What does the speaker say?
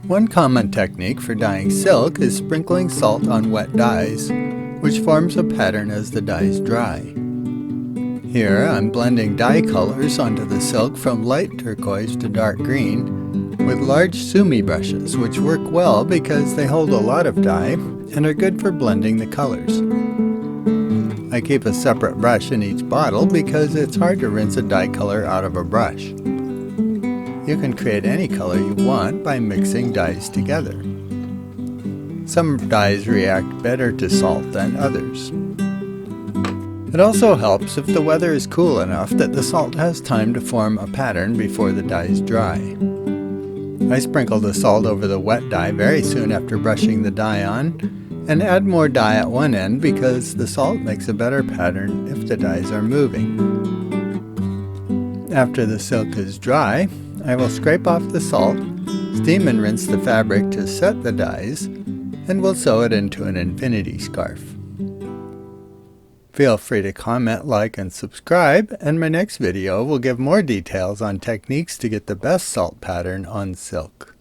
One common technique for dyeing silk is sprinkling salt on wet dyes, which forms a pattern as the dyes dry. Here I'm blending dye colors onto the silk from light turquoise to dark green with large Sumi brushes, which work well because they hold a lot of dye and are good for blending the colors. I keep a separate brush in each bottle because it's hard to rinse a dye color out of a brush. You can create any color you want by mixing dyes together. Some dyes react better to salt than others. It also helps if the weather is cool enough that the salt has time to form a pattern before the dyes dry. I sprinkle the salt over the wet dye very soon after brushing the dye on, and add more dye at one end because the salt makes a better pattern if the dyes are moving. After the silk is dry, I will scrape off the salt, steam and rinse the fabric to set the dyes, and will sew it into an infinity scarf. Feel free to comment, like, and subscribe, and my next video will give more details on techniques to get the best salt pattern on silk.